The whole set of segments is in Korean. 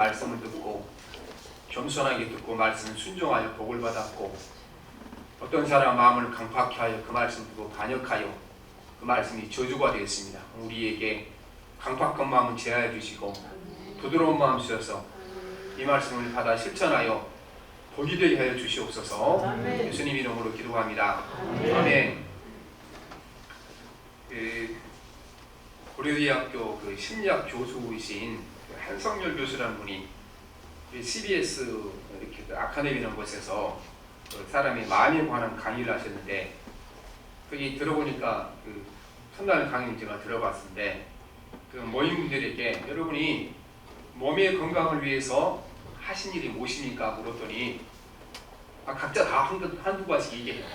말씀을 듣고 겸손하게 듣고 말씀을 순종하여 복을 받았고, 어떤 사람 마음을 강팍케 하여 그 말씀 듣고 반역하여 그 말씀이 저주가 되었습니다. 우리에게 강팍한 마음을 제하여 주시고 부드러운 마음 주셔서 이 말씀을 받아 실천하여 복이 되게 하여 주시옵소서. 아멘. 예수님 이름으로 기도합니다. 아멘. 고려대학교 심리학 교수이신 한성열 교수라는 분이 CBS 이렇게 아카데미라는 곳에서 사람의 마음에 관한 강의를 하셨는데, 거기 들어보니까 첫날 강의 제가 들어봤는데, 그 모임분들에게 여러분이 몸의 건강을 위해서 하신 일이 무엇입니까? 물었더니 각자 다 한두 가지 얘기해요.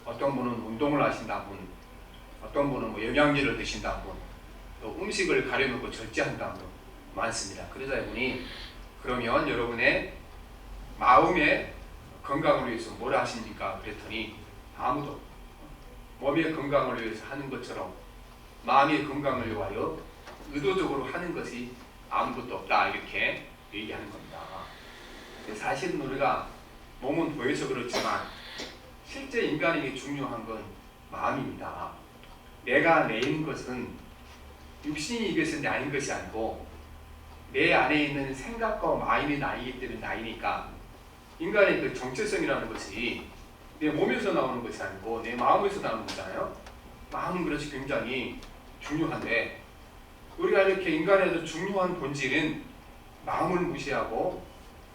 어떤 분은 운동을 하신다 분, 어떤 분은 영양제를 드신다 분, 또 음식을 가려놓고 절제한다 분 많습니다. 그러자 이분이 그러면 여러분의 마음의 건강을 위해서 뭘 하십니까? 그랬더니 아무도 몸의 건강을 위해서 하는 것처럼 마음의 건강을 위하여 의도적으로 하는 것이 아무것도 없다, 이렇게 얘기하는 겁니다. 사실은 우리가 몸은 보여서 그렇지만 실제 인간에게 중요한 건 마음입니다. 내가 내인 것은 육신이 이것은 나인 것이 아니고 내 안에 있는 생각과 마음이 나이기 때문에 나이니까, 인간의 그 정체성이라는 것이 내 몸에서 나오는 것이 아니고 내 마음에서 나오는 거잖아요. 마음은 그것이 굉장히 중요한데, 우리가 이렇게 인간에서 중요한 본질은 마음을 무시하고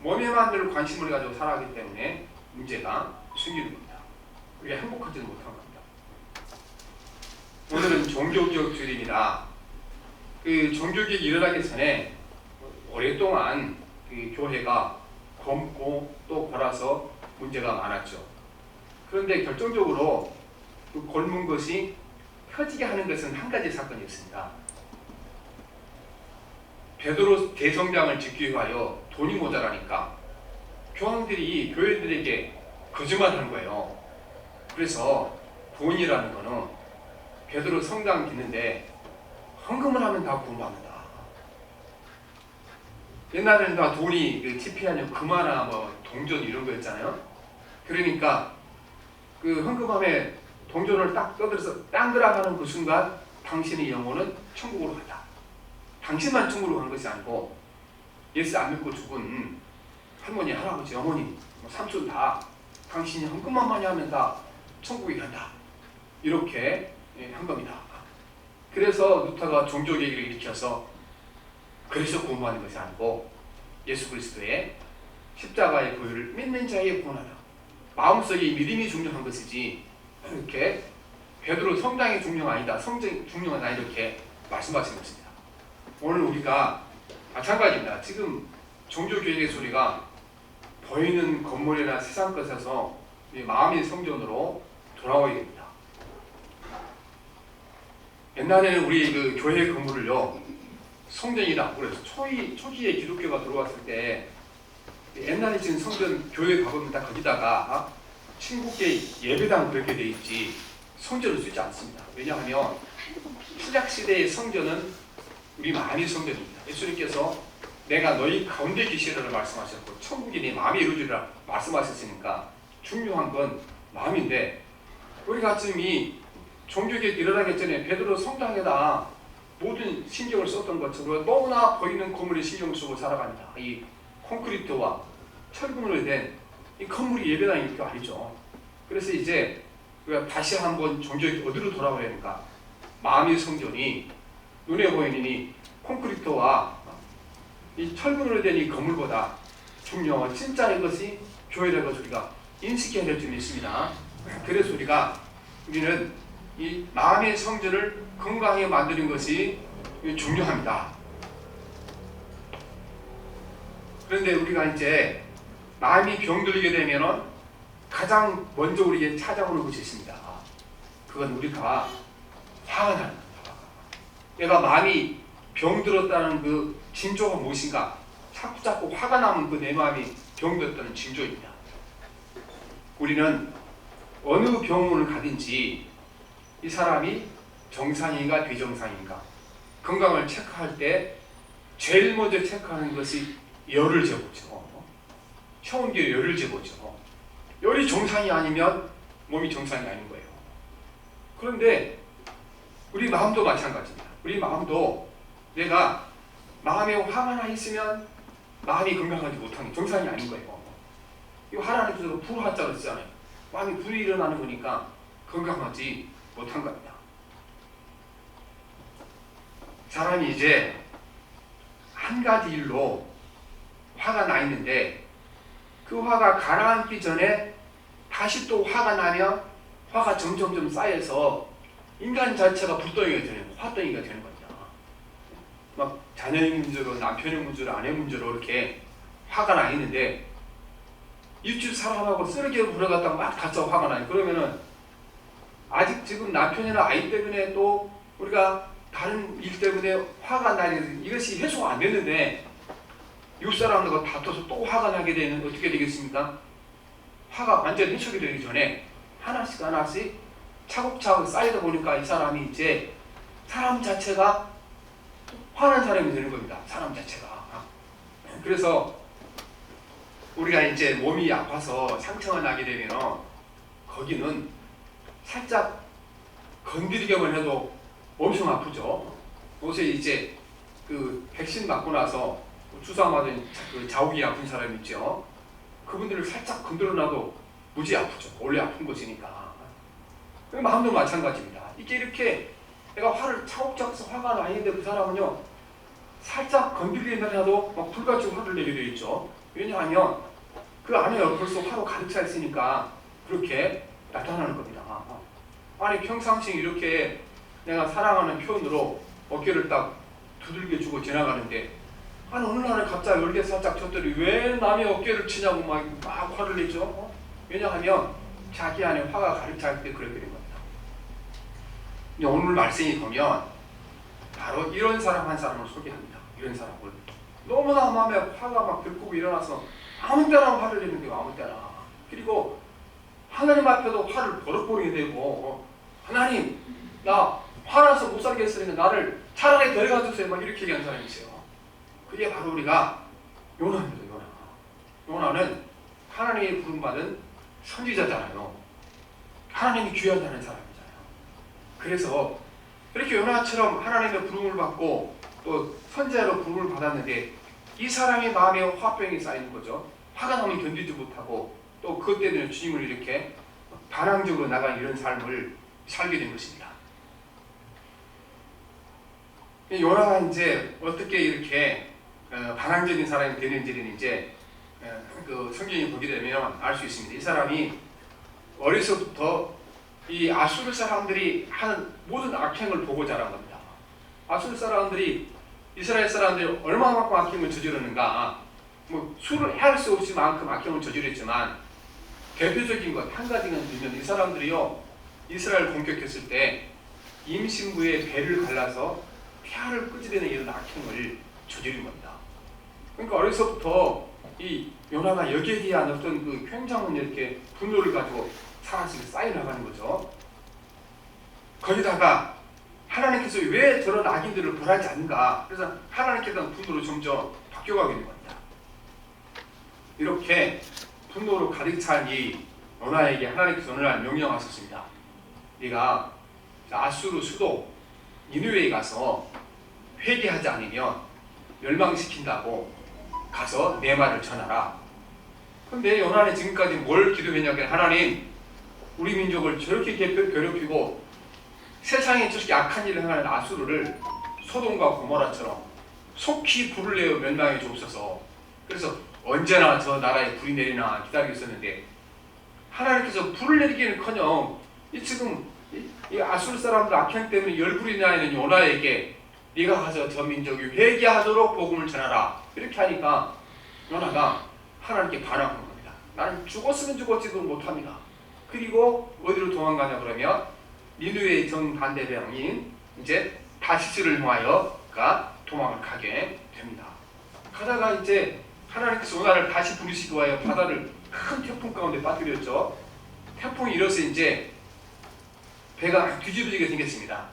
몸에만 늘 관심을 가지고 살아가기 때문에 문제가 생기는 겁니다. 우리가 행복하지는 못한 겁니다. 오늘은 종교개혁 주일입니다. 그 종교개혁이 일어나기 전에 오랫동안 그 교회가 검고 또 골아서 문제가 많았죠. 그런데 결정적으로 그 골문 것이 펴지게 하는 것은 한 가지 사건이었습니다. 베드로 대성당을 짓기 위하여 돈이 모자라니까 교황들이 교회들에게 거짓말하는 거예요. 그래서 돈이라는 거는 베드로 성당 짓는데 헌금을 하면 다 구원받는다. 옛날에는 다 돈이 지폐하냐 금하나 동전 이런 거였잖아요. 그러니까 그 헌금함에 동전을 딱 떠들어서 땅 들어가는 그 순간 당신의 영혼은 천국으로 간다. 당신만 천국으로 가는 것이 아니고 예수 안 믿고 죽은 할머니, 할아버지, 어머니, 삼촌 다 당신이 헌금만 많이 하면 다 천국에 간다. 이렇게 한 겁니다. 그래서 루터가 종교개혁을 일으켜서 그래서 구원받는 것이 아니고 예수 그리스도의 십자가의 보혈을 믿는 자의 구원하다. 마음속에 믿음이 중요한 것이지 이렇게 베드로 성당이 중요가 아니다, 성전이 중요하다, 이렇게 말씀하신 것입니다. 오늘 우리가 마찬가지입니다. 지금 종교개혁의 소리가 보이는 건물이나 세상 것에서 마음의 성전으로 돌아와야 됩니다. 옛날에는 우리 그 교회 건물을요 성전이다 그래서 초기에 기독교가 들어왔을 때 옛날에 지금 성전 교회 가보면 다 거기다가 친국계 예배당 그렇게 돼 있지 성전을 쓰지 않습니다. 왜냐하면 신약 시대의 성전은 우리 마음의 성전입니다. 예수님께서 내가 너희 가운데 계시리라 말씀하셨고 천국이 네 마음에 이루어지리라 말씀하셨으니까 중요한 건 마음인데, 우리가 지금 이 종교개혁 일어나기 전에 베드로 성당에다 모든 신경을 썼던 것처럼 너무나 보이는 건물에 신경을 쓰고 살아갑니다. 이 콘크리트와 철근으로 된 이 건물이 예배당일 게 아니죠. 그래서 이제 우리가 다시 한번 종교개혁이 어디로 돌아와야 하니까 마음의 성전이 눈에 보이는 이 콘크리트와 이 철근으로 된 이 건물보다 중요한 진짜인 것이 교회라는 것을 우리가 인식해야 될 점이 있습니다. 그래서 우리는 이 마음의 성전을 건강하게 만드는 것이 중요합니다. 그런데 우리가 이제 마음이 병들게 되면은 가장 먼저 우리에게 찾아오는 것이 있습니다. 그건 우리가 화가 나는 겁니다. 내가 마음이 병들었다는 그 징조가 무엇인가? 자꾸 화가 나면 그 내 마음이 병들었다는 징조입니다. 우리는 어느 병원을 가든지 이 사람이 정상인가 비정상인가 건강을 체크할 때 제일 먼저 체크하는 것이 열을 재보죠. 체온계 열을 재보죠. 열이 정상이 아니면 몸이 정상이 아닌 거예요. 그런데 우리 마음도 마찬가지입니다. 우리 마음도 내가 마음에 화가 나 있으면 마음이 건강하지 못한 게 정상이 아닌 거예요. 이거 하나님께서 불화자로 쓰잖아요. 마음이 불이 일어나는 거니까 건강하지 못한 겁니다. 사람이 이제 한 가지 일로 화가 나 있는데 그 화가 가라앉기 전에 다시 또 화가 나면 화가 점점점 쌓여서 인간 자체가 불덩이가 되는 거예요. 화덩이가 되는 겁니다. 막 자녀의 문제로, 남편의 문제로, 아내 문제로 이렇게 화가 나 있는데 이웃집 사람하고 쓰레기를 불어갔다가 막 다쳐 화가 나요. 그러면은 아직 지금 남편이나 아이 때문에 또 우리가 다른 일 때문에 화가 나는 이것이 해소가 안 됐는데 이웃 사람들과 다퉈서 또 화가 나게 되면 어떻게 되겠습니까? 화가 완전히 해소가 되기 전에 하나씩 하나씩 차곡차곡 쌓이다 보니까 이 사람이 이제 사람 자체가 화난 사람이 되는 겁니다. 사람 자체가. 그래서 우리가 이제 몸이 아파서 상처가 나게 되면 거기는 살짝 건드리기만 해도 엄청 아프죠. 요새 이제 그 백신 맞고 나서 주사 맞은 그 자욱이 아픈 사람 있죠. 그분들을 살짝 건드려놔도 무지 아프죠. 원래 아픈 곳이니까. 마음도 마찬가지입니다. 이게 이렇게 내가 화를 차곡차곡 화가 나 있는데 그 사람은요 살짝 건드리기만 해도 막 불같이 화를 내게 되어 있죠. 왜냐하면 그 안에 벌써 화로 가득 차 있으니까 그렇게 나타나는 겁니다. 아니 평상시 이렇게 내가 사랑하는 표현으로 어깨를 딱 두들겨 주고 지나가는데 아니 어느 날에 갑자기 얼굴에 살짝 쳤더니 왜 남의 어깨를 치냐고 막 화를 내죠. 왜냐하면 자기 안에 화가 가득 차 있을 때 그렇게 된 겁니다. 오늘 말씀이 보면 바로 이런 사람 한 사람을 소개합니다. 이런 사람을 너무나 마음에 화가 막 들끓고 일어나서 아무 때나 화를 내는 거예요. 아무 때나. 그리고 하나님 앞에도 화를 버럭거리게 되고 하나님 나 화나서 못 살겠으니까 나를 차라리 데려가 주세요. 막 이렇게 얘기하는 사람이 있어요. 그게 바로 우리가 요나입니다. 요나는 하나님의 부름받은 선지자잖아요. 하나님이 귀하다는 사람이잖아요. 그래서 이렇게 요나처럼 하나님의 부름을 받고 또 선지자로 부름을 받았는데 이 사람의 마음에 화병이 쌓이는 거죠. 화가 나면 견디지 못하고 또 그것 때문에 주님을 이렇게 반항적으로 나간 이런 삶을 살게 된 것입니다. 요나가 이제 어떻게 이렇게 반항적인 사람이 되는지는 이제 그 성경이 보게 되면 알 수 있습니다. 이 사람이 어려서부터 이 아수르 사람들이 하는 모든 악행을 보고 자란 겁니다. 아수르 사람들이 이스라엘 사람들이 얼마만큼 악행을 저지르는가, 뭐 수를 헤아릴 수 없이 만큼 악행을 저지르지만 대표적인 것 한 가지는 들면 이 사람들이요 이스라엘 공격했을 때 임신부의 배를 갈라서 폐하를 끄집어내는 이런 악행을 저지른 겁니다. 그러니까 어려서부터 이 요나가 여기에 대한 어떤 그 굉장한 이렇게 분노를 가지고 사람들이 쌓여나가는 거죠. 거기다가 하나님께서 왜 저런 악인들을 벌하지 않는가? 그래서 하나님께 대한 분노로 점점 바뀌어가게 된 겁니다. 이렇게 분노로 가득 찬 이 요나에게 하나님께서 어느 날 명령하셨습니다. 네가 아수르 수도 니느웨에 가서 회개하지 않으면 멸망시킨다고 가서 내 말을 전하라. 그런데 요나는 지금까지 뭘 기도했냐면 하나님 우리 민족을 저렇게 괴롭히고 세상에 저렇게 악한 일을 행하는 아수르를 소돔과 고모라처럼 속히 불을 내어 멸망해 주옵소서. 그래서 언제나 저 나라에 불이 내리나 기다리고 있었는데 하나님께서 불을 내리기는커녕 지금 이 아수르 사람들 악행 때문에 열불이 나 있는 요나에게 네가 가서 저 민족이 회개하도록 복음을 전하라. 이렇게 하니까 요나가 하나님께 반항한 겁니다. 나는 죽었으면 죽었지도 못합니다. 그리고 어디로 도망가냐 그러면 니느웨의 정반대방인 이제 다시스를 향하여가 도망을 가게 됩니다. 가다가 이제 하나님께서 요나를 다시 부르시기 위하여 바다를 큰 태풍 가운데 빠뜨렸죠. 태풍이 일어서 이제 배가 뒤집어지게 생겼습니다.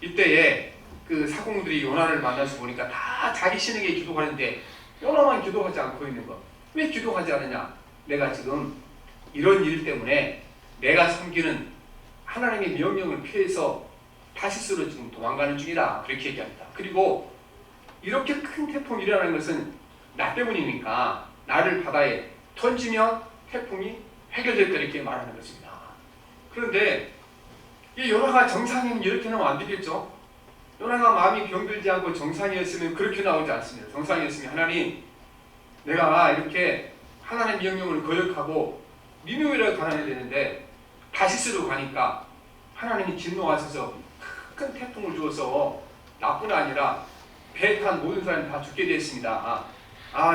이때에 그 사공들이 요나를 만나서 보니까 다 자기 신에게 기도하는데 요나만 기도하지 않고 있는 거. 왜 기도하지 않느냐? 내가 지금 이런 일 때문에 내가 섬기는 하나님의 명령을 피해서 다시스로 지금 도망가는 중이다. 그렇게 얘기합니다. 그리고 이렇게 큰 태풍이 일어나는 것은 나 때문이니까 나를 바다에 던지면 태풍이 해결될 거 이렇게 말하는 것입니다. 그런데 이 요나가 정상이면 이렇게 나오면 안 되겠죠? 요나가 마음이 병들지 않고 정상이었으면 그렇게 나오지 않습니다. 정상이었으면 하나님, 내가 이렇게 하나님의 명령을 거역하고 니느웨로 가야 되는데 다시스로 가니까 하나님이 진노하셔서 큰 태풍을 주어서 나뿐 아니라 배에 탄 모든 사람이 다 죽게 됐습니다.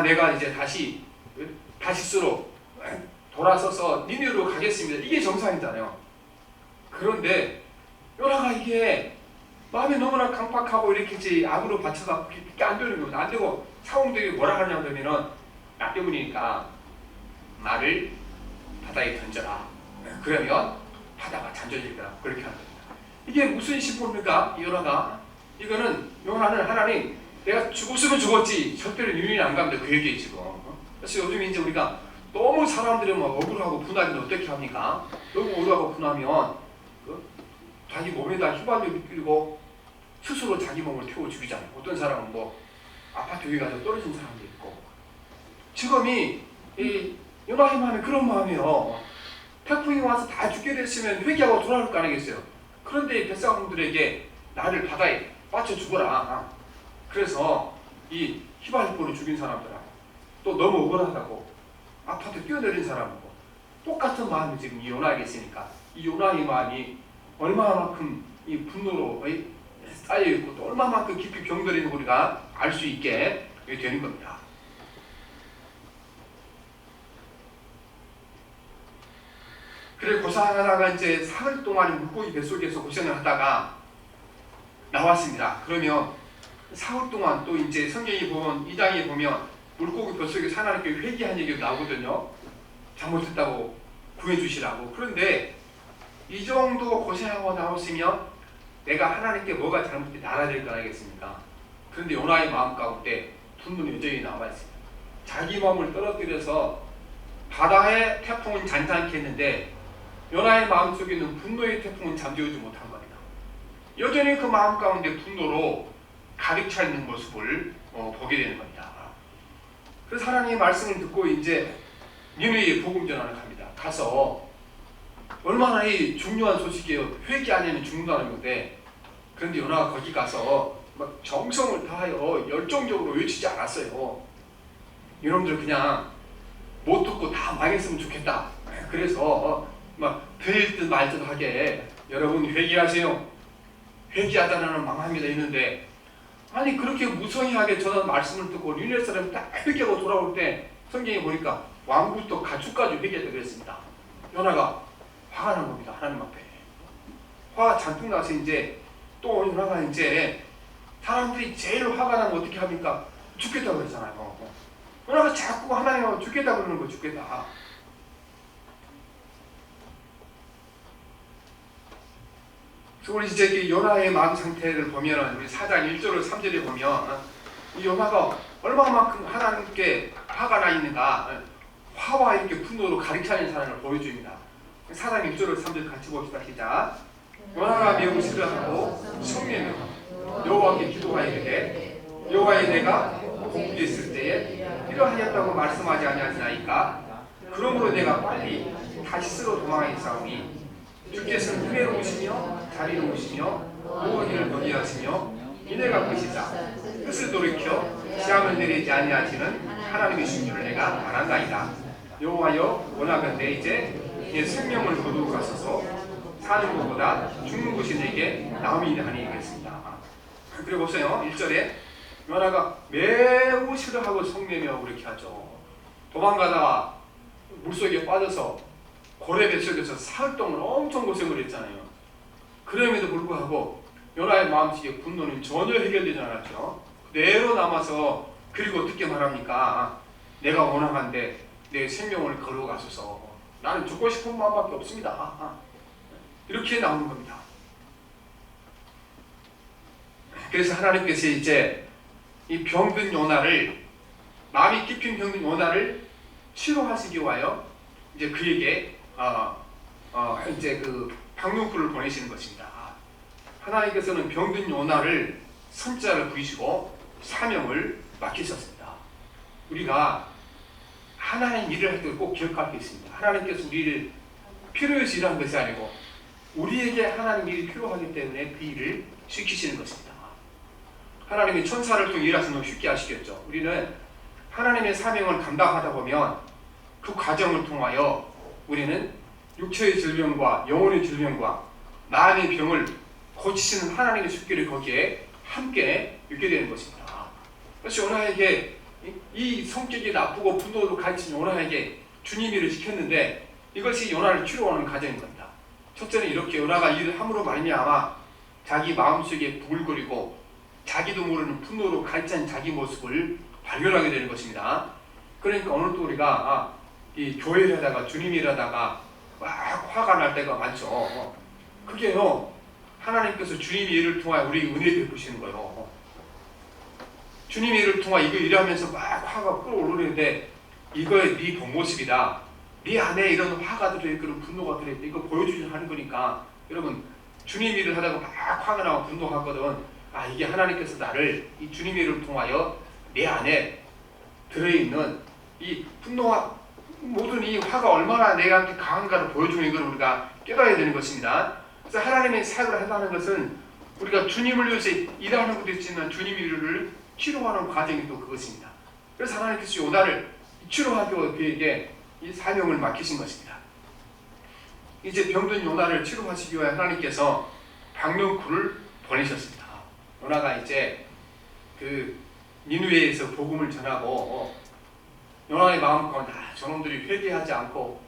내가 이제 다시스로 돌아서서 니느웨로 가겠습니다. 이게 정상이잖아요. 그런데 요나가 이게 마음이 너무나 강팍하고 이렇게 악으로 받쳐가 이렇게 안 되는 겁니다. 안 되고 사공들이 뭐라 하냐 그러면은 나 때문이니까 나를 바다에 던져라. 그러면 바다가 잠잠해질 거라. 그렇게 하는 겁니다. 이게 무슨 신부입니까? 요나가 이거는 요나는 하나님 내가 죽었으면 죽었지 절대로 윤회는 안 갑니다. 그 얘기에 지금. 그래서 요즘 이제 우리가 너무 사람들이 막 억울하고 분하면 어떻게 합니까? 너무 억울하고 분하면 자기 몸에다 휘발유 끼고 스스로 자기 몸을 태워 죽이잖아요. 어떤 사람은 뭐 아파트 위에 가서 떨어진 사람도 있고. 지금이 이 요나의 마음이 그런 마음이에요. 태풍이 와서 다 죽게 됐으면 회개하고 돌아올 거 아니겠어요. 그런데 뱃사람들에게 나를 바다에 빠져 죽어라. 그래서 이 휘발유로 죽인 사람들하고 또 너무 억울하다고 아파트 뛰어내린 사람하고 똑같은 마음이 지금 이 요나에게 있으니까 이 요나의 마음이 얼마만큼 이 분노로 쌓여있고 또 얼마만큼 깊이 병들어 있는 우리가 알 수 있게 되는 겁니다. 그래 고생하다가 이제 사흘 동안 물고기 뱃속에서 고생을 하다가 나왔습니다. 그러면 사흘 동안 또 이제 성경이 보면 2장에 보면 물고기 뱃속에서 하나님께 회개한 얘기가 나오거든요. 잘못했다고 구해주시라고. 그런데 이 정도 고생하고 나왔으면 내가 하나님께 뭐가 잘못돼 알아야 될 거 아니겠습니까? 그런데 요나의 마음 가운데 분노는 여전히 남아있습니다. 자기 몸을 떨어뜨려서 바다의 태풍은 잔잔케 했는데 요나의 마음속에 있는 분노의 태풍은 잠재우지 못한 겁니다. 여전히 그 마음 가운데 분노로 가득 차 있는 모습을 보게 되는 겁니다. 그래서 하나님의 말씀을 듣고 이제 니느웨에 복음 전환을 합니다. 가서 얼마나 이 중요한 소식이에요. 회개 안 하면 죽는다는 건데, 그런데 요나가 거기 가서 막 정성을 다하여 열정적으로 외치지 않았어요. 여러분들 그냥 못 듣고 다 망했으면 좋겠다. 그래서 막 들릴 듯 말 듯 하게 여러분 회개하세요. 회개하다는 망합니다 했는데, 아니 그렇게 무성의하게 저는 말씀을 듣고 니느웨 사람이 딱 회개하고 돌아올 때 성경에 보니까 왕부터 가축까지 회개했다고 그랬습니다. 요나가 화가 난 겁니다. 하나님 앞에. 화가 잔뜩 나서 이제 또 요나가 이제 사람들이 제일 화가 나면 어떻게 합니까? 죽겠다고 그러잖아요. 요나가 자꾸 하나님하고 죽겠다고 그러는 거 죽겠다. 그래서 우리 이제 요나의 마음 상태를 보면 우리 4장 1절을 3절에 보면 이 요나가 얼마만큼 하나님께 화가 나 있는가, 화와 이렇게 분노로 가득 차 있는 사람을 보여줍니다. 4장 1절을 3절 같이 봅시다. 시작. 요나가 매우 싫어하고 성내며 여호와께 기도하이르되 여호와의 내가 복국에 있을 때에 이러하였다고 말씀하지 아니하시나이까. 그러므로 내가 빨리 다시스로 도망하였사오니 주께서는 은혜로우시며 자비로우시며 모든 거기 하시며 이내가 보시자 뜻을 돌이켜 시험을 내리지 아니하시는 하나님이신 줄을 내가 알았나이다. 여호와여 원하건대 이제 내 생명을 거두어 가소서. 사는 것보다 죽는 것이 내게 나음이니 하니겠습니다. 그리고 보세요. 1절에 요나가 매우 싫어하고 성내며 그렇게 하죠. 도망가다가 물속에 빠져서 고래 뱃속에서 사흘 동안 엄청 고생을 했잖아요. 그럼에도 불구하고 요나의 마음속에 분노는 전혀 해결되지 않았죠. 그대로 남아서 그리고 어떻게 말합니까? 내가 원하건대 내 생명을 걸어 가소서. 나는 죽고 싶은 마음밖에 없습니다. 이렇게 나오는 겁니다. 그래서 하나님께서 이제 이 병든 요나를, 마음이 깊은 병든 요나를 치료하시기 위하여 이제 그에게 이제 그 박농쿨을 보내시는 것입니다. 하나님께서는 병든 요나를 선자를 부이시고 사명을 맡기셨습니다. 우리가 하나님 일을 할 때 꼭 기억할 게 있습니다. 하나님께서 우리를 필요해서 일하는 것이 아니고 우리에게 하나님 일이 필요하기 때문에 그 일을 시키시는 것입니다. 하나님이 천사를 통해 일하시는 건 쉽게 아시겠죠. 우리는 하나님의 사명을 감당하다 보면 그 과정을 통하여 우리는 육체의 질병과 영혼의 질병과 마음의 병을 고치시는 하나님의 숫기를 거기에 함께 있게 되는 것입니다. 그래서 요나에게 이 성격이 나쁘고 분노로 가르친 요나에게 주님이 일을 시켰는데 이것이 요나를 치료하는 과정인 겁니다. 첫째는 이렇게 요나가 일을 함으로 말미암아 자기 마음속에 부글거리고 자기도 모르는 분노로 가르친 자기 모습을 발견하게 되는 것입니다. 그러니까 오늘 또 우리가 이 교회를 하다가 주님 일하다가 막 화가 날 때가 많죠. 그게요, 하나님께서 주님의 일을 통하여 우리 은혜 베푸시는 거예요. 주님의 일을 통하여 이거 일하면서 막 화가 끓어오르는데 이거의 네 본 모습이다. 네 안에 이런 화가 들어있고 그런 분노가 들어있고 이거 보여주려고 하는 거니까. 여러분, 주님 일을 하다가 막 화가 나고 분노하거든. 이게 하나님께서 나를 이 주님의 일을 통하여 내 안에 들어있는 이 분노와 모든 이 화가 얼마나 내가 강한가를 보여주는 걸 우리가 깨달아야 되는 것입니다. 그래서 하나님의 사역을 한다는 것은 우리가 주님을 위해서 일하는 것도 있지만 주님의 일을 치료하는 과정이 또 그것입니다. 그래서 하나님께서 요나를 치료하기 위해 그에게 이 사명을 맡기신 것입니다. 이제 병든 요나를 치료하시기 위해 하나님께서 박농쿨을 보내셨습니다. 요나가 이제 그 니느웨에서 복음을 전하고 요나의 마음 가운데 저놈들이 회개하지 않고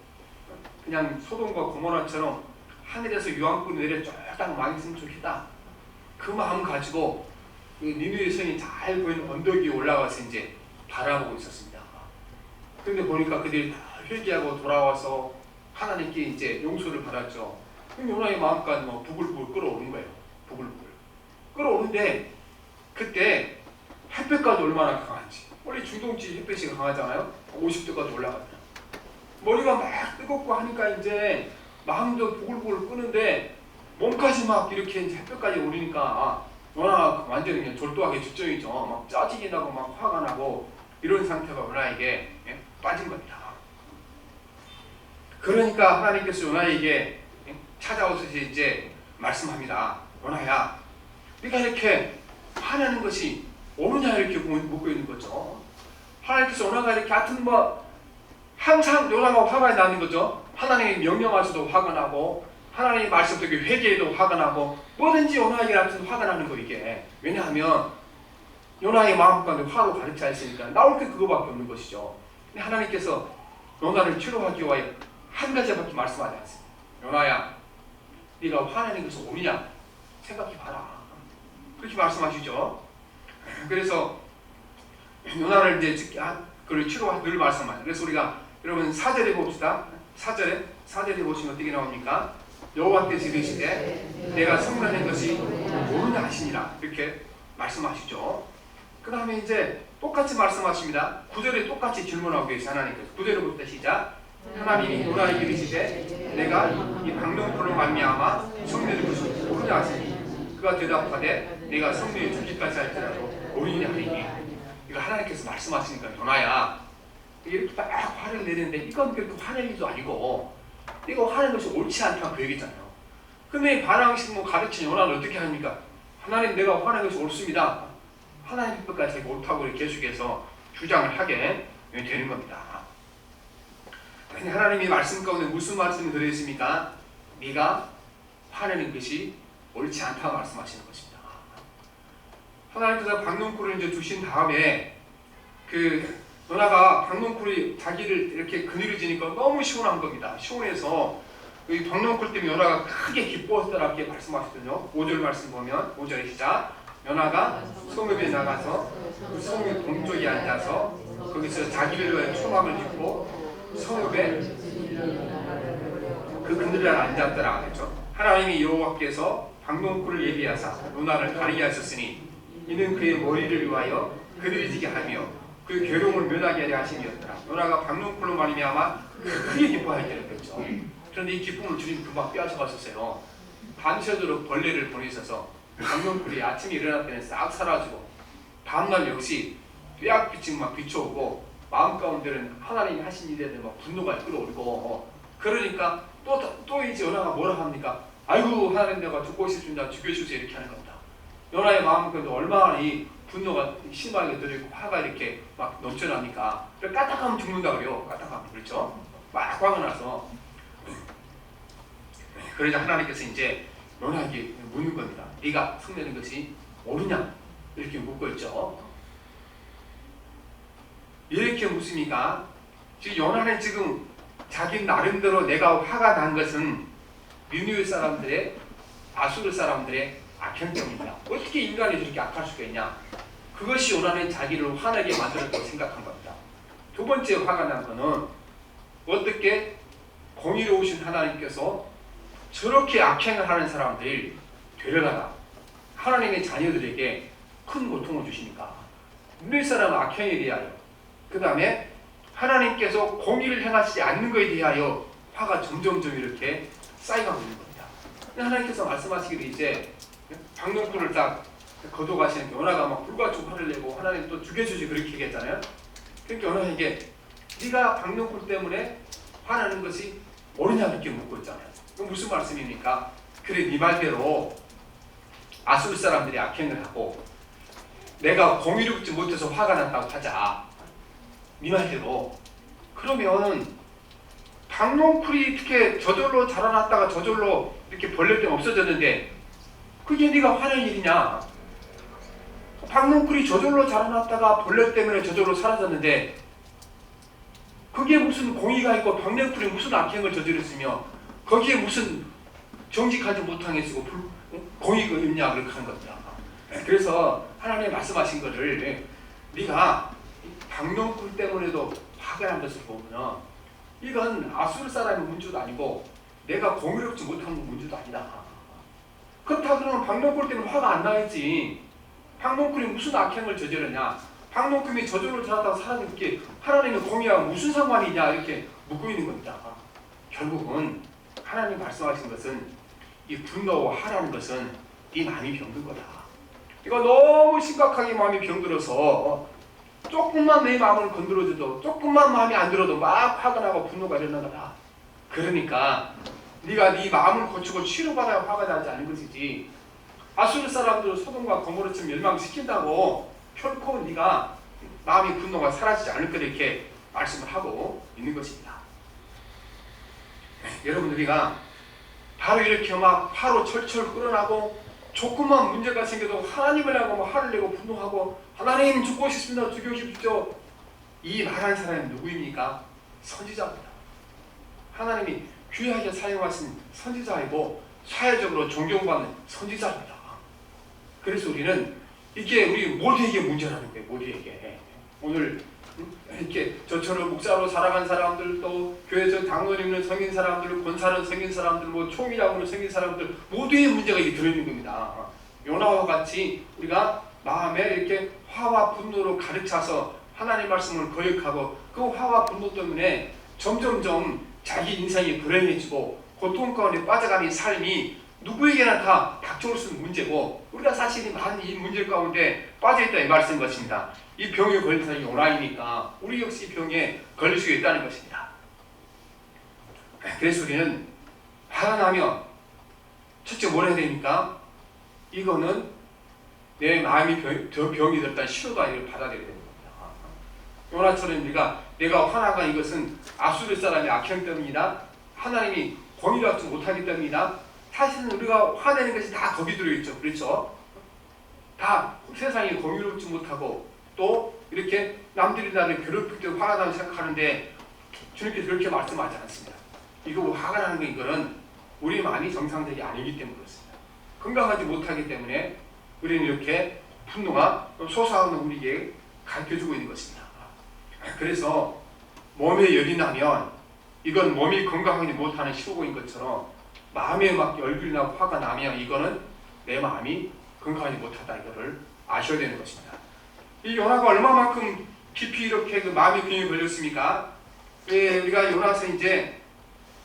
그냥 소돔과 고모라처럼 하늘에서 유황불이 내려 쫙 망했으면 좋겠다. 그 마음 가지고 그 니느웨 성이 잘 보이는 언덕 위에 올라가서 이제 바라보고 있었습니다. 그런데 보니까 그들이 다 회개하고 돌아와서 하나님께 이제 용서를 받았죠. 그럼 요나의 마음까지 부글부글 끓어오는 거예요. 부글부글 끓어오는데 그때 햇볕까지 얼마나 강한지. 원래 중동지 햇볕이 강하잖아요. 50도까지 올라가잖아요. 머리가 막 뜨겁고 하니까 이제 마음도 부글부글 끄는데 몸까지 막 이렇게 이제 햇볕까지 오르니까 요나가 완전히 그냥 졸도하게 주정이죠. 막 짜증이 나고 막 화가 나고 이런 상태가 요나에게 빠진 겁니다. 그러니까 하나님께서 요나에게 찾아오셔서 이제 말씀합니다. 요나야, 네가 이렇게 화내는 것이 옳으냐 이렇게 묻고 있는 거죠. 하나님께서 요나가 이렇게 하여튼 항상 요나가 화가 나는 거죠. 하나님이 명령하셔도 화가 나고 하나님의 말씀도 회개해도 화가 나고 뭐든지 요나에게 같은 화가 나는 거 이게. 왜냐하면 요나의 마음 가운데 화로 가득 차 있으니까 나올 게 그거밖에 없는 것이죠. 근데 하나님께서 요나를 치료하기 위하여 한 가지밖에 말씀하지 않습니다. 요나야, 네가 화내는 것이 옳으냐 생각해봐라. 그렇게 말씀하시죠. 그래서 요나를 이제 그를 치료하 늘 말씀하죠. 그래서 우리가 여러분 4절에 봅시다. 4절에 보시면 어떻게 나옵니까? 여호와께서 이르시되 내가 성난한 것이 옳으냐 하시니라 이렇게 말씀하시죠. 그 다음에 이제 똑같이 말씀하십니다. 9절에 똑같이 질문하고 계세요. 하나님께서 9절부터 시작. 하나님이 요나에게 이르시되 내가 이 박농쿨로 말미암아 성내는 것이 옳으냐 하시니 그가 대답하되 내가 성내에 죽기까지 할지라도 옳으냐 하리니. 이거 하나님께서 말씀하시니까 요나야 이렇게 딱 화를 내는데 이건 그렇게 화낼 일도 아니고 이거 화내는 것이 옳지 않다고 그 얘기잖아요. 근데 반항식 가르친 요나는 어떻게 합니까? 하나님 내가 화내는 것이 옳습니다. 하나님 뜻까지 옳다고 계속해서 주장을 하게 되는 겁니다. 하나님이 말씀 가운데 무슨 말씀이 들어있습니까? 네가 화내는 것이 옳지 않다고 말씀하시는 것입니다. 하나님께서 박농쿨을 이제 주신 다음에 요나가 박농쿨이 자기를 이렇게 그늘지니까 너무 시원한 겁니다. 시원해서 이 박농쿨 때문에 요나가 크게 기뻐했더라 이렇게 말씀하시거든요. 5절 말씀 보면 5절에 시작. 요나가 성읍에 나가서 그 성읍 동쪽에 앉아서 거기서 자기를 위해 초막을 짚고 성읍에 그 그늘에 앉았더라 그랬죠. 하나님이 여호와께서 박농쿨을 예비하사 요나를 가리게 하셨으니 이는 그의 머리를 위하여 그늘지게 하며 그 괴로움을 면하게 하려 하심이었더라. 요나가 박농쿨로 말미암아 크게 기뻐하였다는 거죠. 그런데 이 기쁨을 주님 금방 빼앗아가셨어요. 밤새도록 벌레를 보내셔서 박농쿨이 아침에 일어날 때는 싹 사라지고 다음날 역시 삐약비치고 막 비춰오고 마음 가운데는 하나님이 하신 일에 대한 막 분노가 끌어오르고 그러니까 또 이제 요나가 뭐라 합니까? 아이고 하나님 내가 죽고 싶습니다. 죽여주세요 이렇게 하는 겁니다. 요나의 마음 가운데 얼마나 이 분노가 심하게 들어있고 화가 이렇게 막 넘쳐납니까? 까딱하면 죽는다 그래요. 까딱하면 그렇죠? 막 화가 나서 그러자 하나님께서 이제 요나에게 묻는 겁니다. 네가 성내는 것이 옳으냐? 이렇게 묻고 있죠. 이렇게 묻습니까? 지금 요나는 지금 자기 나름대로 내가 화가 난 것은 니느웨 사람들의 아수르 사람들의 악행 때문이다. 어떻게 인간이 저렇게 악할 수가 있냐? 그것이 요나는 자기를 화나게 만들었다고 생각한 겁니다. 두 번째 화가 난 것은 어떻게 공의로우신 하나님께서 저렇게 악행을 하는 사람들을 데려다가 하나님의 자녀들에게 큰 고통을 주시니까 니느웨 사람은 악행에 대하여 그 다음에 하나님께서 공의를 행하시지 않는 것에 대하여 화가 점점점 이렇게 쌓여가고 있는 겁니다. 하나님께서 말씀하시기를 이제 박농쿨을 딱 거둬가시는 요나가 막 불같이 화를 내고 하나님 또 죽여주지 그렇게 얘기했잖아요. 그러니까 요나에게 네가 박농쿨 때문에 화나는 것이 옳으냐 이렇게 묻고 있잖아요. 그럼 무슨 말씀입니까? 그래 네 말대로 아수르 사람들이 악행을 하고 내가 공의롭지 못해서 화가 났다고 하자. 네 말대로 그러면 박농쿨이 이렇게 저절로 자라났다가 저절로 이렇게 벌레 때문에 없어졌는데 그게 네가 화낼 일이냐? 박농쿨이 저절로 자라났다가 벌레 때문에 저절로 사라졌는데 그게 무슨 공의가 있고 박농쿨이 무슨 악행을 저질렀으며 거기에 무슨 정직하지 못한 게 쓰고 공의가 있냐 그렇게 하는 겁니다. 그래서 하나님이 말씀하신 거를 네가 박농쿨 때문에도 화가 난 것을 보면 이건 아수르 사람의 문제도 아니고 내가 공의롭지 못한 문제도 아니다. 그렇다 그러면 박농쿨 때문에 화가 안 나겠지. 박농쿨이 무슨 악행을 저질렀냐? 박농쿨이 저절로 자랐다고 사라진 게 하나님의 공의와 무슨 상관이냐 이렇게 묻고 있는 겁니다. 결국은 하나님 말씀하신 것은 이 분노와 화라는 것은 네 마음이 병든 거다. 이거 너무 심각하게 마음이 병들어서 조금만 내 마음을 건드려줘도 조금만 마음이 안 들어도 막 화가 나고 분노가 일어나는 거다. 그러니까 네가 네 마음을 고치고 치료받아야 화가 나지 않는 것이지 아수르 사람들을 소돔과 고모라처럼 멸망시킨다고 결코 네가 마음의 분노가 사라지지 않을 거다 이렇게 말씀을 하고 있는 것입니다. 여러분 우리가 바로 이렇게 막 화로 철철 끓어나고 조금만 문제가 생겨도 하나님을 하고 막 화를 내고 분노하고 하나님 죽고 싶습니다. 죽여주십시오. 이 말하는 사람이 누구입니까? 선지자입니다. 하나님이 귀하게 사용하신 선지자이고 사회적으로 존경받는 선지자입니다. 그래서 우리는 이게 우리 모두에게 문제라는 거예요. 모두에게. 오늘 이렇게 저처럼 목사로 살아간 사람들 또 교회에서 당원 있는 성인 사람들 권사는 성인 사람들 뭐 총이라고 하는 성인 사람들 모두의 문제가 이게 들어있는 겁니다. 요나와 같이 우리가 마음에 이렇게 화와 분노로 가득차서 하나님 말씀을 거역하고 그 화와 분노 때문에 점점점 자기 인생이 불행해지고 고통 가운데 빠져가는 삶이 누구에게나 다 닥쳐올 수 있는 문제고 우리가 사실 많은 이 문제 가운데 빠져있다 이 말씀인 것입니다. 이 병에 걸린 사람이 요나이니까 우리 역시 이 병에 걸릴 수 있다는 것입니다. 그래서 우리는 화가 나면 첫째 뭘 해야 됩니까? 이거는 내 마음이 병이 됐다는 신호다 이걸 받아들여야 됩니다. 요나처럼 내가 화나가 이것은 아수르 사람의 악행 때문이다. 하나님이 공의롭지 못하기 때문이다. 사실은 우리가 화내는 것이 다 거기 들어있죠. 그렇죠? 다 세상이 공의롭지 못하고 또 이렇게 남들이 나를 괴롭힐 때 화가 나는 생각하는데 주님께서 그렇게 말씀하지 않습니다. 이거 화가 나는 거 이거는 우리 마음이 정상적이 아니기 때문에 그렇습니다. 건강하지 못하기 때문에 우리는 이렇게 분노가 솟아오는 우리에게 가르쳐주고 있는 것입니다. 그래서 몸에 열이 나면 이건 몸이 건강하지 못하는 신호인 것처럼 마음에 막 열불이 나고 화가 나면 이거는 내 마음이 건강하지 못하다 이거를 아셔야 되는 것입니다. 이 요나가 얼마만큼 깊이 이렇게 그 마음의 균형이 걸렸습니까? 우리가 요나서 이제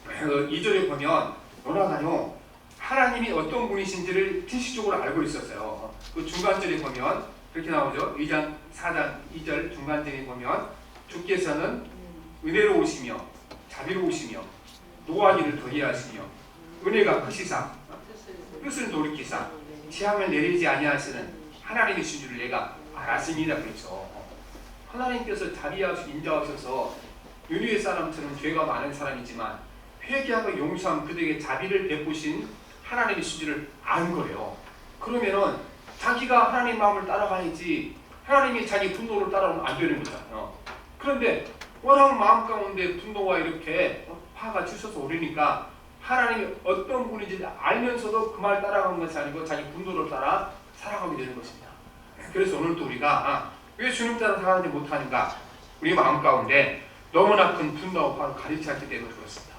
2절에 보면 요나가요 하나님이 어떤 분이신지를 진실적으로 알고 있었어요. 그 중간절에 보면 그렇게 나오죠. 2장 4장 2절 중간절에 보면 주께서는 은혜로우시며 자비로우시며 노하기를 더디 하시며 은혜가 크시사 뜻을 돌이키사 재앙을 내리지 아니하시는 하나님이신 줄을 내가 알았습니다. 그렇죠. 하나님께서 자비하시고 인자하셔서 느느웨 사람처럼 죄가 많은 사람이지만 회개하고 용서한 그들에게 자비를 베푸신 하나님이신 줄을 아는 거예요. 그러면은 자기가 하나님 마음을 따라가야지 하나님이 자기 분노를 따라오면 안 되는 거잖아요. 그런데 워낙 마음 가운데 분노가 이렇게 화가 치솟아 오르니까 하나님이 어떤 분인지 알면서도 그 말 따라가는 것이 아니고 자기 분노를 따라 살아가게 되는 것입니다. 그래서 오늘도 우리가 왜 주님 따라 살아가지 못하는가? 우리 마음 가운데 너무나 큰 분노와 화를 가리지 않기 때문에 그렇습니다.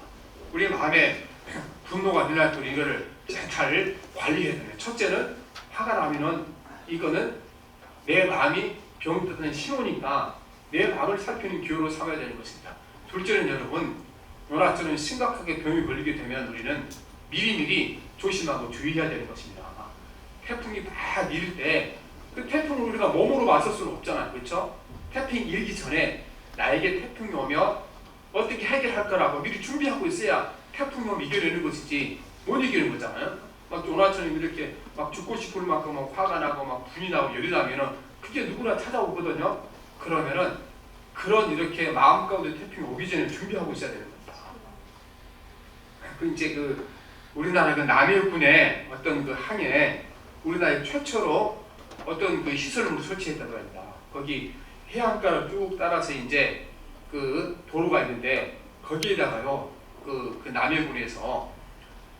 우리 마음에 분노가 일어날 때 이거를 잘 관리해야 됩니다. 첫째는 화가 나면은 이거는 내 마음이 병드는 신호니까 내 마음을 살피는 기호로 삼아야 되는 것입니다. 둘째는 여러분, 요나처럼 심각하게 병이 걸리게 되면 우리는 미리미리 조심하고 주의해야 되는 것입니다. 태풍이 막 밀 때 그 태풍을 우리가 몸으로 맞설 수는 없잖아요. 그렇죠? 태풍이 일기 전에 나에게 태풍이 오면 어떻게 해결할 거라고 미리 준비하고 있어야 태풍이 오면 이겨내는 것이지 못 이기는 거잖아요. 막 요나처럼 이렇게 막 죽고 싶을 만큼 막 화가 나고 막 분이 나고 열이 나면은 그게 누구나 찾아오거든요. 그러면은 그런 이렇게 마음 가운데 태풍이 오기 전에 준비하고 있어야 되는 겁니다. 그 이제 우리나라 남해군의 어떤 그 항에 우리나라의 최초로 어떤 그 시설을 설치했다고 합니다. 거기 해안가를 쭉 따라서 이제 그 도로가 있는데 거기에다가요 그 남해군에서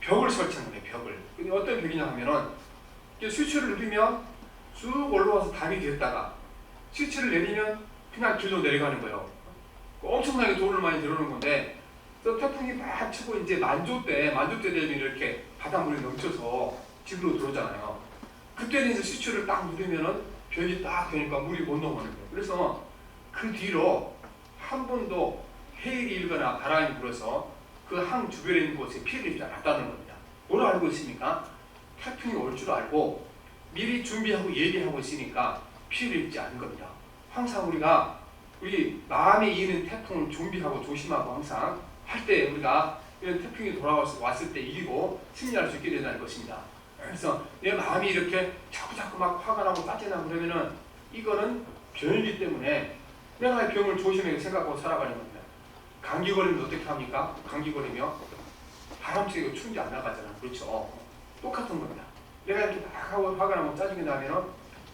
벽을 설치한 거예요. 벽을. 근데 어떤 벽이냐 하면은 스위치를 누르면 쭉 올라와서 담이 됐다가 스위치를 내리면 그냥 길로 내려가는 거예요. 엄청나게 돈을 많이 들어오는 건데 또 태풍이 막 치고 이제 만조 때 되면 이렇게 바닷물이 넘쳐서 집으로 들어오잖아요. 그때는 이제 스위치를 딱 누르면은 벽이 딱 되니까 물이 못 넘어가는 거예요. 그래서 그 뒤로 한 번도 해일이 일거나 바람이 불어서 그 항 주변에 있는 곳에 피해를 입지 않았다는 겁니다. 뭘 알고 있습니까? 태풍이 올 줄 알고 미리 준비하고 예비하고 있으니까 피해를 입지 않은 겁니다. 항상 우리가 우리 마음에 이는 태풍을 준비하고 조심하고 항상 할 때 우리가 이런 태풍이 돌아왔을 때 이기고 승리할 수 있게 된다는 것입니다. 그래서 내 마음이 이렇게 자꾸 막 화가 나고 짜증나고 그러면은 이거는 병이기 때문에 내가 병을 조심하게 생각하고 살아가는 겁니다. 감기 걸리면 어떻게 합니까? 감기 걸리면 바람 쐬고 춘지 안 나가잖아요. 그렇죠? 똑같은 겁니다. 내가 이렇게 막 하고 화가 나고 짜증이 나면은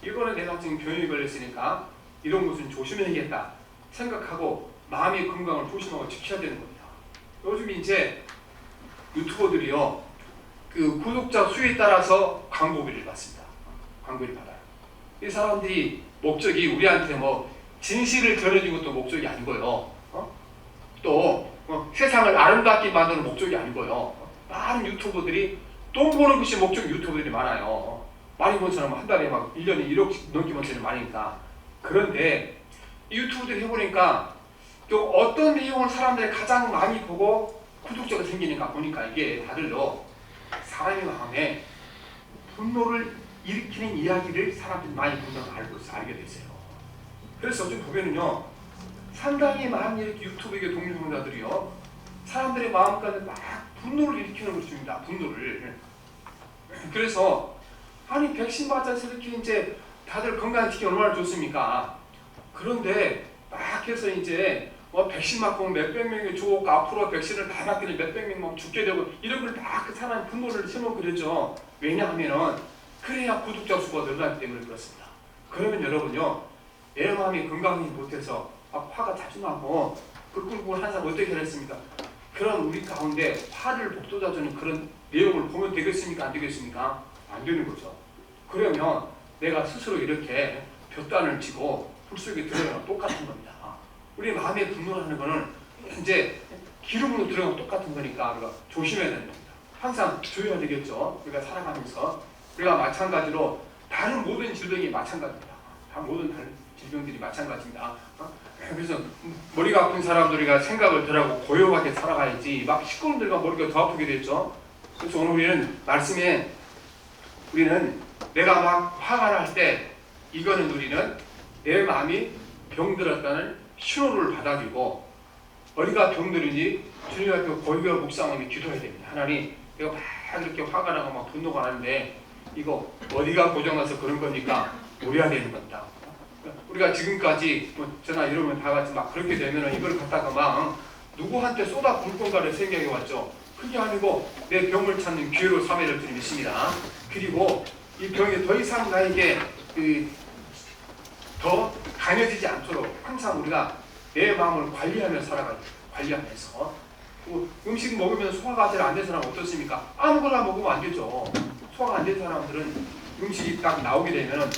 이거는 내가 지금 병이 걸렸으니까 이런 것은 조심해야겠다 생각하고 마음의 건강을 조심하고 지켜야 되는 겁니다. 요즘 이제 유튜버들이요 그 구독자 수에 따라서 광고비를 받습니다. 광고비를 받아요. 이 사람들이 목적이 우리한테 뭐 진실을 전해준 것도 목적이 아니고요. 또 세상을 아름답게 만드는 목적이 아니고요. 많은 유튜버들이 돈 버는 것이 목적 유튜버들이 많아요. 많이 본 사람은 한 달에 막 1년에 1억씩 넘게 번 사람이 많으니까. 그런데 이 유튜브들 해보니까 또 어떤 내용을 사람들이 가장 많이 보고 구독자가 생기니까 보니까 이게 다들요 사람의 마음에 분노를 일으키는 이야기를 사람들이 많이 본다는 걸 알게 됐어요. 그래서 좀 보면은요 상당히 많은 이렇게 유튜브의 동료자들이요 사람들의 마음까지 막 분노를 일으키는 것입니다. 분노를. 그래서 아니 백신 맞아서 이렇게 이제 다들 건강지키기 얼마나 좋습니까? 그런데 막 해서 이제 백신 맞고 몇백 명이 죽고 앞으로 백신을 다 맞기는 몇백 명 막 죽게 되고 이런 걸 막 그 사람 분노를 심어 그러죠. 왜냐하면은 그래야 구독자 수가 늘어나기 때문에 그렇습니다. 그러면 여러분요 내 마음이 건강하지 못해서 막 화가 자주 나고 꿀꿀꿀 한 사람 어떻게 했습니까? 그런 우리 가운데 화를 북돋아주는 그런 내용을 보면 되겠습니까? 안 되겠습니까? 안 되는 거죠. 그러면 내가 스스로 이렇게 볕단을 치고 불 속에 들어가면 똑같은 겁니다. 우리 마음에 분노하는 거는 이제 기름으로 들어가면 똑같은 거니까 우리가 조심해야 되는 겁니다. 항상 조여야 되겠죠. 우리가 살아가면서 우리가 마찬가지로 다른 모든 질병이 마찬가지입니다. 모든 다른 질병들이 마찬가지입니다. 그래서 머리가 아픈 사람들이가 생각을 덜하고 고요하게 살아가야지 막 시끄러운들과 머리가 더 아프게 됐죠. 그래서 오늘 우리는 말씀에 우리는 내가 막 화가 날 때 이거는 우리는 내 마음이 병들었다는 신호를 받아들이고 어디가 병들은지 주님 앞에 고요하게 묵상하며 기도해야 됩니다. 하나님, 내가 막 이렇게 화가 나고 막 분노가 나는데 이거 어디가 고장나서 그런 거니까 우려야 되는 겁니다. 우리가 지금까지 뭐 저나 이러면 다 같이 막 그렇게 되면 이걸 갖다가 막 누구한테 쏟아 부을 건가를 생각해 왔죠. 그게 아니고 내 병을 찾는 기회로 삼아야 될 줄 믿습니다. 그리고 이 병이 더 이상 나에게 더 강해지지 않도록 항상 우리가 내 마음을 관리하며 살아가야 돼요. 관리하면서. 음식 먹으면 소화가 잘 안 된 사람 어떻습니까? 아무거나 먹으면 안 되죠. 소화가 안 된 사람들은 음식이 딱 나오게 되면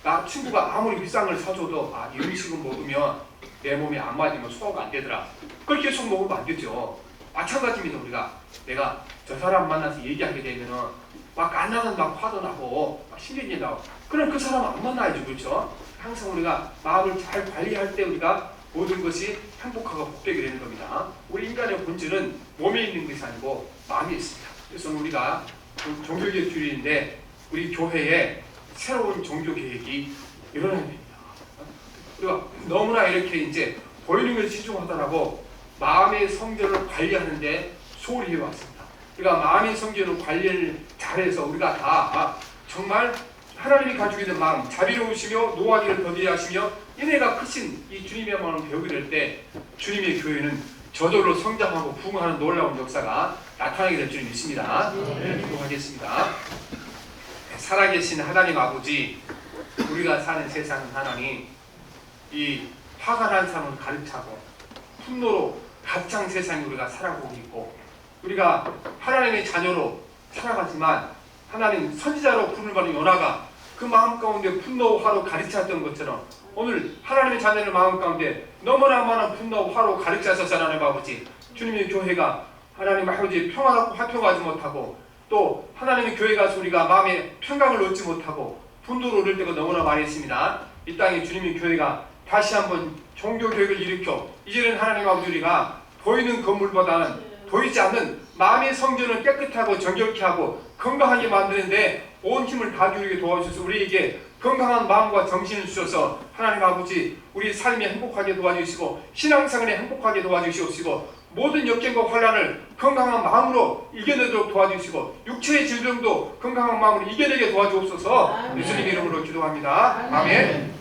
나 친구가 아무리 비싼 걸 사줘도 이 음식을 먹으면 내 몸에 안 맞으면 소화가 안 되더라. 그걸 계속 먹으면 안 되죠. 마찬가지입니다. 우리가 내가 저 사람 만나서 얘기하게 되면은 막 안 나는 막 화도 나고 막 신경이 나고 그럼 그 사람 안 만나야죠. 그렇죠? 항상 우리가 마음을 잘 관리할 때 우리가 모든 것이 행복하고 복되게 되는 겁니다. 우리 인간의 본질은 몸에 있는 것이 아니고 마음에 있습니다. 그래서 우리가 종교개혁 주일인데 우리 교회에 새로운 종교개혁이 일어나야 됩니다. 우리가 너무나 이렇게 이제 보이는 것에 치중하더라고 마음의 성전을 관리하는데 소홀히 해왔습니다. 우리가 마음의 성전을 관리를 잘해서 우리가 다 정말 하나님이 가지고 있는 마음, 자비로우시며 노하기를 더디게 하시며 인애가 크신 이 주님의 마음을 배우게 될 때 주님의 교회는 저절로 성장하고 부흥하는 놀라운 역사가 나타나게 될 줄 믿습니다. 네, 기도하겠습니다. 살아계신 하나님 아버지, 우리가 사는 세상은 하나님 이 화가 난 사람을 가르치고 분노로 가창 세상에 우리가 살아가고 있고 우리가 하나님의 자녀로 살아가지만 하나님 선지자로 부름을 받은 요나가 그 마음 가운데 분노, 화로 가르쳤던 것처럼 오늘 하나님의 자녀의 마음 가운데 너무나 많은 분노, 화로 가르치셔서 하나님 아버지 주님의 교회가 하나님 아버지 평화롭고 화평하지 못하고 또 하나님의 교회 가서 우리가 마음에 평강을 얻지 못하고 분노를 얻을 때가 너무나 많이 있습니다. 이 땅에 주님의 교회가 다시 한번 종교교육을 일으켜 이제는 하나님 아버지 우리가 보이는 건물보다는 보이지 않는 마음의 성전을 깨끗하고 정결케 하고 건강하게 만드는데 온 힘을 다 기울이게 도와주셔서 우리에게 건강한 마음과 정신을 주셔서 하나님 아버지 우리 삶이 행복하게 도와주시고 신앙생활에 행복하게 도와주시옵시고 모든 역경과 환난을 건강한 마음으로 이겨내도록 도와주시고 육체의 질병도 건강한 마음으로 이겨내게 도와주옵소서 예수님의 이름으로 기도합니다. 아멘.